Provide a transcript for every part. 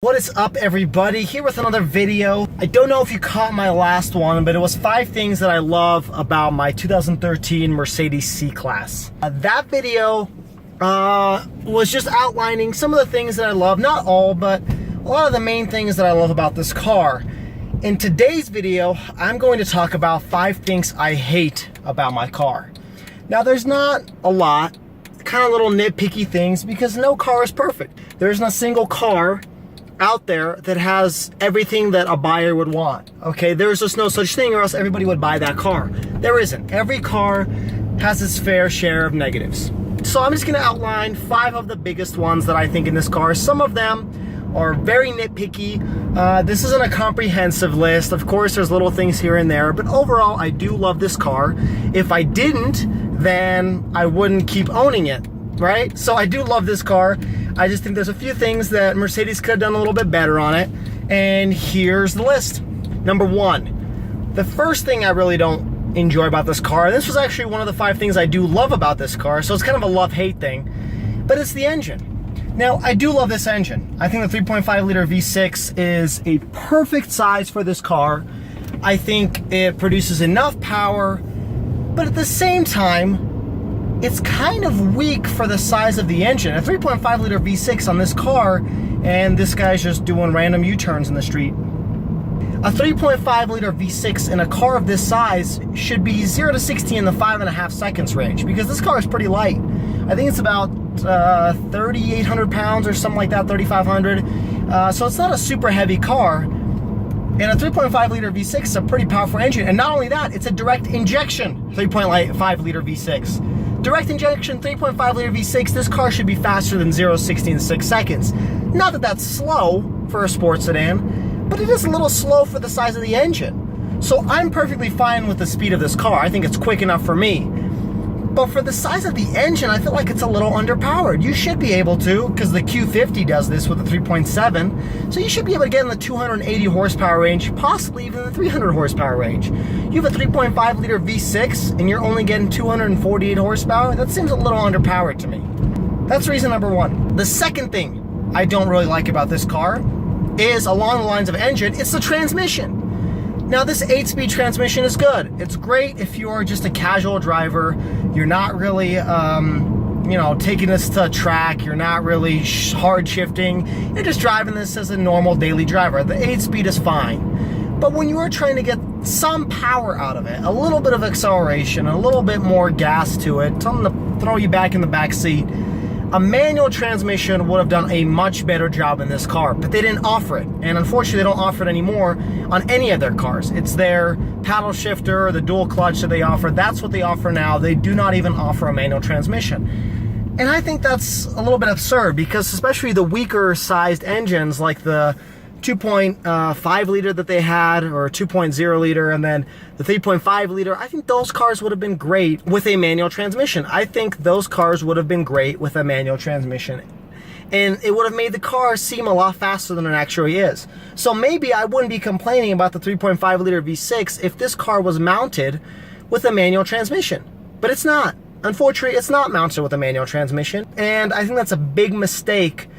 What is up, everybody? Here with another video. I don't know if you caught my last one, but it was 5 things that I love about my 2013 Mercedes C-Class. That video was just outlining some of the things that I love. Not all, but a lot of the main things that I love about this car. In today's video, I'm going to talk about 5 things I hate about my car. Now, there's not a lot, kind of little nitpicky things, because no car is perfect. There's not a single car out there that has everything that a buyer would want. Okay, there's just no such thing, or else everybody would buy that car. There isn't. Every car has its fair share of negatives. So I'm just gonna outline 5 of the biggest ones that I think in this car. Some of them are very nitpicky. This isn't a comprehensive list. Of course, there's little things here and there, but overall, I do love this car. If I didn't, then I wouldn't keep owning it, right? So I do love this car. I just think there's a few things that Mercedes could have done a little bit better on it. And here's the list. Number 1, the first thing I really don't enjoy about this car, and this was actually one of the 5 things I do love about this car, so it's kind of a love-hate thing, but it's the engine. Now, I do love this engine. I think the 3.5 liter V6 is a perfect size for this car. I think it produces enough power, but at the same time, it's kind of weak for the size of the engine. A 3.5 liter V6 on this car, and this guy's just doing random U-turns in the street. A 3.5 liter V6 in a car of this size should be 0 to 60 in the 5.5 seconds range, because this car is pretty light. I think it's about 3,800 pounds or something like that, 3,500. So it's not a super heavy car. And a 3.5 liter V6 is a pretty powerful engine. And not only that, it's a direct injection 3.5 liter V6. Direct injection 3.5 liter V6, this car should be faster than 0 to 60 in 6 seconds. Not that that's slow for a sports sedan, but it is a little slow for the size of the engine. So I'm perfectly fine with the speed of this car. I think it's quick enough for me. But for the size of the engine, I feel like it's a little underpowered. You should be able to, because the Q50 does this with a 3.7, so you should be able to get in the 280 horsepower range, possibly even the 300 horsepower range. You have a 3.5 liter V6 and you're only getting 248 horsepower? That seems a little underpowered to me. That's reason number 1. The second thing I don't really like about this car is, along the lines of engine, it's the transmission. Now, this 8-speed transmission is good. It's great if you're just a casual driver. You're not really, taking this to a track. You're not really hard shifting. You're just driving this as a normal daily driver. The 8-speed is fine. But when you are trying to get some power out of it, a little bit of acceleration, a little bit more gas to it, something to throw you back in the back seat, a manual transmission would have done a much better job in this car, but they didn't offer it. And unfortunately, they don't offer it anymore on any of their cars. It's their paddle shifter, the dual clutch that they offer. That's what they offer now. They do not even offer a manual transmission. And I think that's a little bit absurd, because especially the weaker sized engines like the 2.5 liter that they had, or 2.0 liter, and then the 3.5 liter, I think those cars would have been great with a manual transmission. I think those cars would have been great with a manual transmission. And it would have made the car seem a lot faster than it actually is. So maybe I wouldn't be complaining about the 3.5 liter V6 if this car was mounted with a manual transmission. But it's not. Unfortunately, it's not mounted with a manual transmission. And I think that's a big mistake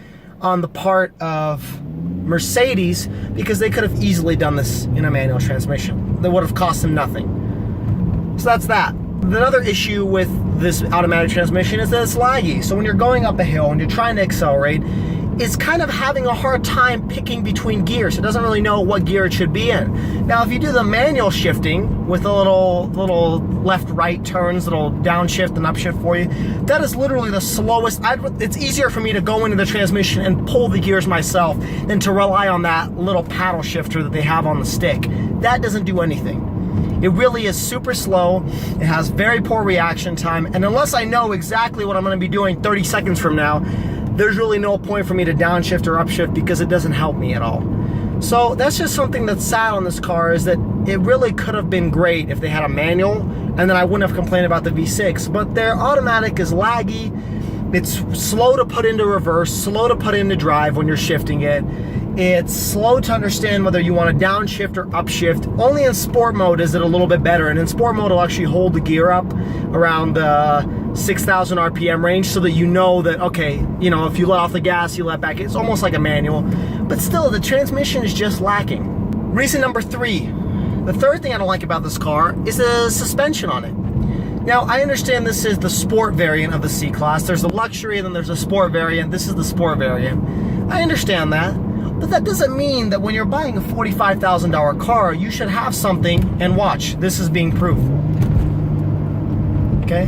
on the part of Mercedes, because they could have easily done this in a manual transmission. That would have cost them nothing. So that's that. Another issue with this automatic transmission is that it's laggy. So when you're going up a hill and you're trying to accelerate, it's kind of having a hard time picking between gears. It doesn't really know what gear it should be in. Now, if you do the manual shifting with a little left-right turns, little downshift and upshift for you, that is literally the slowest. It's easier for me to go into the transmission and pull the gears myself than to rely on that little paddle shifter that they have on the stick. That doesn't do anything. It really is super slow. It has very poor reaction time. And unless I know exactly what I'm going to be doing 30 seconds from now, there's really no point for me to downshift or upshift, because it doesn't help me at all. So that's just something that's sad on this car, is that it really could have been great if they had a manual, and then I wouldn't have complained about the V6. But their automatic is laggy. It's slow to put into reverse, slow to put into drive when you're shifting it. It's slow to understand whether you want to downshift or upshift. Only in sport mode is it a little bit better, and in sport mode it'll actually hold the gear up around the 6,000 RPM range, so that you know that, okay, you know, if you let off the gas, you let back. It's almost like a manual. but still the transmission is just lacking. Reason number 3, the third thing I don't like about this car is the suspension on it. Now, I understand this is the sport variant of the C-Class. There's the luxury and then there's a sport variant. This is the sport variant. I understand that, but that doesn't mean that when you're buying a $45,000 car, you should have something, and watch, this is being proof. Okay,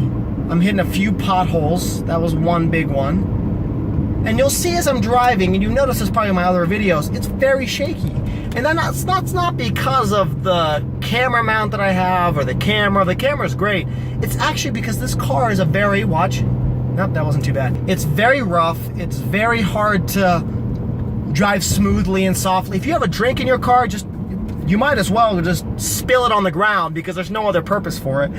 I'm hitting a few potholes. That was one big one. And you'll see as I'm driving, and you notice this probably in my other videos, it's very shaky. And that's not because of the camera mount that I have or the camera. The camera's great. It's actually because this car is a very, watch. Nope, that wasn't too bad. It's very rough. It's very hard to drive smoothly and softly. If you have a drink in your car, you might as well just spill it on the ground because there's no other purpose for it.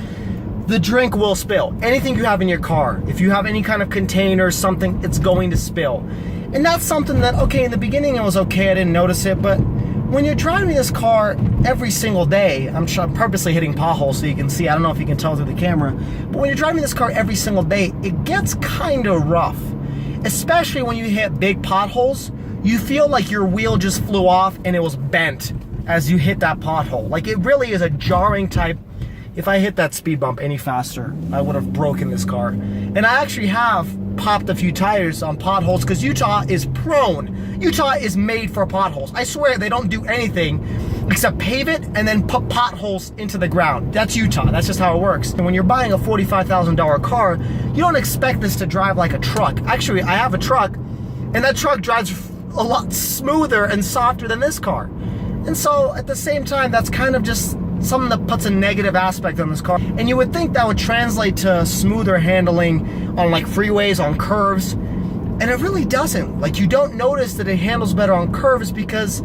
The drink will spill. Anything you have in your car, if you have any kind of container or something, it's going to spill. And that's something that, okay, in the beginning it was okay, I didn't notice it, but when you're driving this car every single day, I'm purposely hitting potholes so you can see, I don't know if you can tell through the camera, but when you're driving this car every single day, it gets kind of rough. Especially when you hit big potholes, you feel like your wheel just flew off and it was bent as you hit that pothole. Like, it really is a jarring type. If I hit that speed bump any faster, I would have broken this car. And I actually have popped a few tires on potholes because Utah is prone. Utah is made for potholes. I swear they don't do anything except pave it and then put potholes into the ground. That's Utah. That's just how it works. And when you're buying a $45,000 car, you don't expect this to drive like a truck. Actually, I have a truck, and that truck drives a lot smoother and softer than this car. And so at the same time, that's kind of just something that puts a negative aspect on this car. And you would think that would translate to smoother handling on like freeways, on curves, and it really doesn't. Like, you don't notice that it handles better on curves because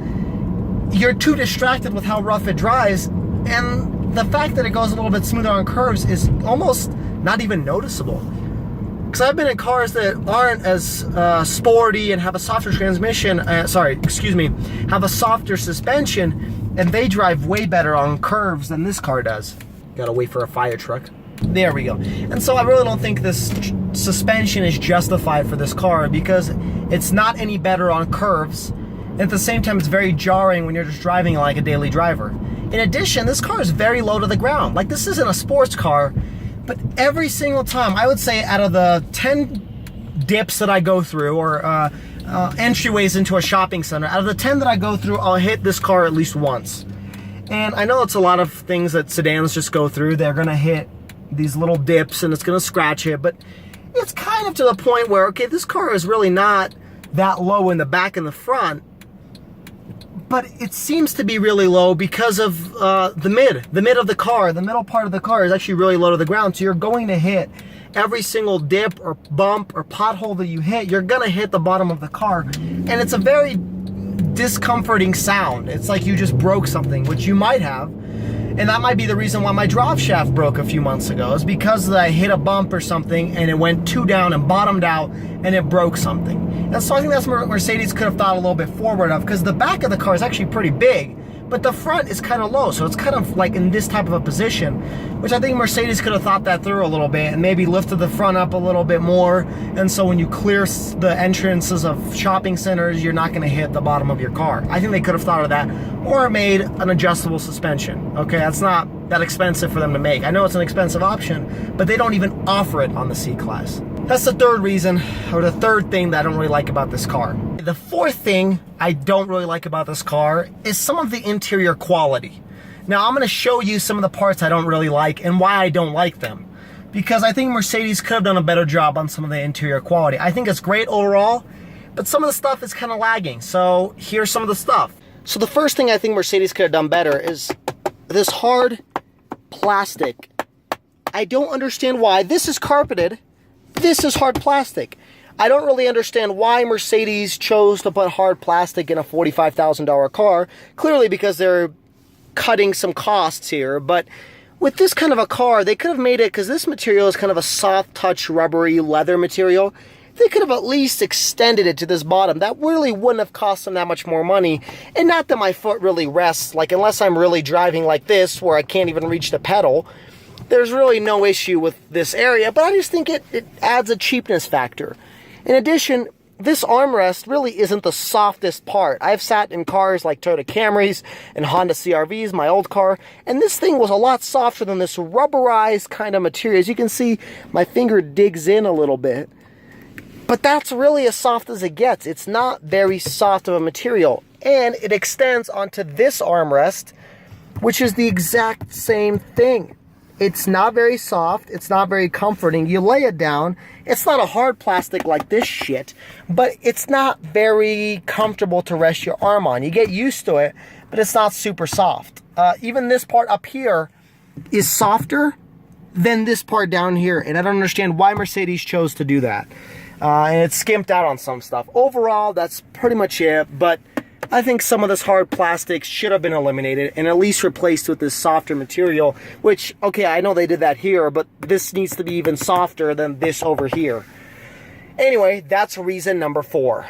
you're too distracted with how rough it drives, and the fact that it goes a little bit smoother on curves is almost not even noticeable. Because I've been in cars that aren't as sporty and have a softer transmission, have a softer suspension, and they drive way better on curves than this car does. Gotta wait for a fire truck. There we go. And so I really don't think this suspension is justified for this car because it's not any better on curves. And at the same time, it's very jarring when you're just driving like a daily driver. In addition, this car is very low to the ground. Like, this isn't a sports car, but every single time, I would say out of the 10 dips that I go through, or entryways into a shopping center, out of the 10 that I go through, I'll hit this car at least once. And I know it's a lot of things that sedans just go through. They're gonna hit these little dips and it's gonna scratch it, but it's kind of to the point where, okay, this car is really not that low in the back and the front, but it seems to be really low because of the mid of the car. The middle part of the car is actually really low to the ground, so you're going to hit every single dip or bump or pothole that you hit, you're gonna hit the bottom of the car, and it's a very discomforting sound. It's like you just broke something, which you might have. And that might be the reason why my drop shaft broke a few months ago, is because I hit a bump or something and it went too down and bottomed out and it broke something. And so I think that's where Mercedes could have thought a little bit forward of, because the back of the car is actually pretty big, but the front is kind of low. So it's kind of like in this type of a position, which I think Mercedes could have thought that through a little bit and maybe lifted the front up a little bit more. And so when you clear the entrances of shopping centers, you're not going to hit the bottom of your car. I think they could have thought of that, or made an adjustable suspension. Okay, that's not that expensive for them to make. I know it's an expensive option, but they don't even offer it on the C-Class. That's the third reason, or the third thing that I don't really like about this car. The fourth thing I don't really like about this car is some of the interior quality. Now, I'm going to show you some of the parts I don't really like and why I don't like them, because I think Mercedes could have done a better job on some of the interior quality. I think it's great overall, but some of the stuff is kind of lagging. So here's some of the stuff. So the first thing I think Mercedes could have done better is this hard plastic. I don't understand why. This is carpeted. This is hard plastic. I don't really understand why Mercedes chose to put hard plastic in a $45,000 car. Clearly because they're cutting some costs here. But with this kind of a car, they could have made it, because this material is kind of a soft touch rubbery leather material. They could have at least extended it to this bottom. That really wouldn't have cost them that much more money. And not that my foot really rests, like unless I'm really driving like this where I can't even reach the pedal, there's really no issue with this area, but I just think it adds a cheapness factor. In addition, this armrest really isn't the softest part. I've sat in cars like Toyota Camrys and Honda CR-Vs, my old car, and this thing was a lot softer than this rubberized kind of material. As you can see, my finger digs in a little bit. But that's really as soft as it gets. It's not very soft of a material. And it extends onto this armrest, which is the exact same thing. It's not very soft. It's not very comforting. You lay it down. It's not a hard plastic like this shit, but it's not very comfortable to rest your arm on. You get used to it, but it's not super soft. Even this part up here is softer than this part down here, and I don't understand why Mercedes chose to do that. And it skimped out on some stuff. Overall, that's pretty much it, but I think some of this hard plastic should have been eliminated and at least replaced with this softer material, which, okay, I know they did that here, but this needs to be even softer than this over here. Anyway, that's reason number 4.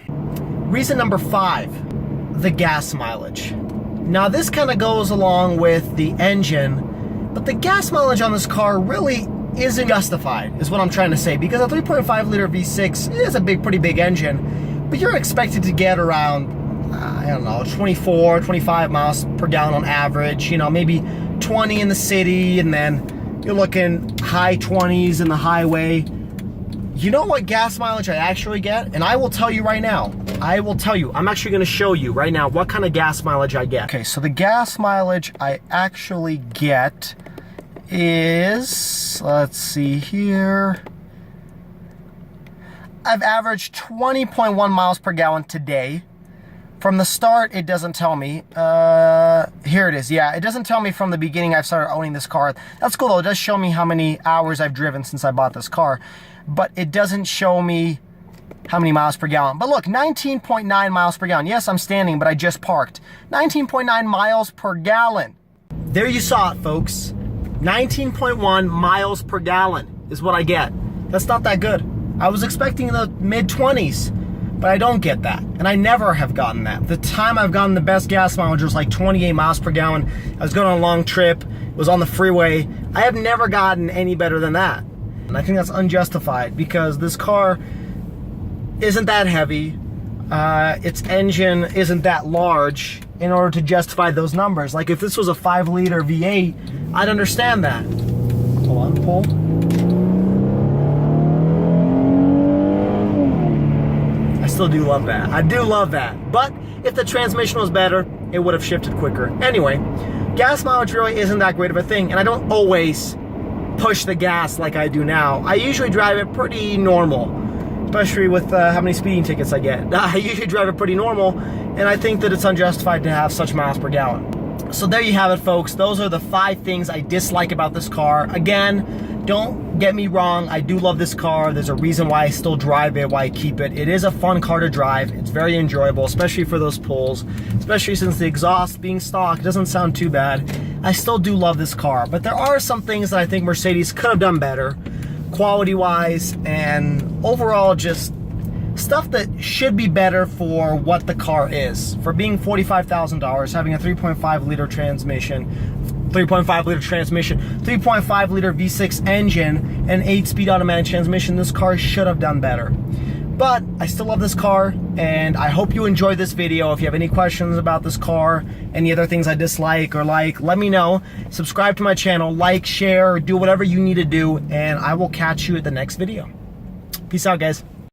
Reason number 5, the gas mileage. Now, this kind of goes along with the engine, but the gas mileage on this car really isn't justified, is what I'm trying to say, because a 3.5 liter V6 is a pretty big engine, but you're expected to get around, I don't know, 24, 25 miles per gallon on average, you know, maybe 20 in the city, and then you're looking high 20s in the highway. You know what gas mileage I actually get? And I will tell you right now, I'm actually going to show you right now what kind of gas mileage I get. Okay, so the gas mileage I actually get is, let's see here, I've averaged 20.1 miles per gallon today. From the start, it doesn't tell me. Here it is. Yeah, it doesn't tell me from the beginning I've started owning this car. That's cool, though. It does show me how many hours I've driven since I bought this car. But it doesn't show me how many miles per gallon. But look, 19.9 miles per gallon. Yes, I'm standing, but I just parked. 19.9 miles per gallon. There you saw it, folks. 19.1 miles per gallon is what I get. That's not that good. I was expecting the mid-20s. But I don't get that, and I never have gotten that. The time I've gotten the best gas mileage was like 28 miles per gallon. I was going on a long trip, was on the freeway. I have never gotten any better than that. And I think that's unjustified because this car isn't that heavy. Its engine isn't that large in order to justify those numbers. Like if this was a 5 liter V8, I'd understand that. Hold on, pull. Still do love that. I do love that. But if the transmission was better, it would have shifted quicker. Anyway, gas mileage really isn't that great of a thing, and I don't always push the gas like I do now. I usually drive it pretty normal, especially with how many speeding tickets I get. I usually drive it pretty normal, and I think that it's unjustified to have such miles per gallon. So there you have it, folks. Those are the 5 things I dislike about this car. Again, don't get me wrong, I do love this car. There's a reason why I still drive it, why I keep it. It is a fun car to drive. It's very enjoyable, especially for those pulls, especially since the exhaust being stock doesn't sound too bad. I still do love this car, but there are some things that I think Mercedes could have done better, quality-wise, and overall just stuff that should be better for what the car is. For being $45,000, having a 3.5 liter transmission, 3.5 liter V6 engine, and 8-speed automatic transmission, this car should have done better. But I still love this car, and I hope you enjoyed this video. If you have any questions about this car, any other things I dislike or like, let me know. Subscribe to my channel, like, share, do whatever you need to do, and I will catch you at the next video. Peace out, guys.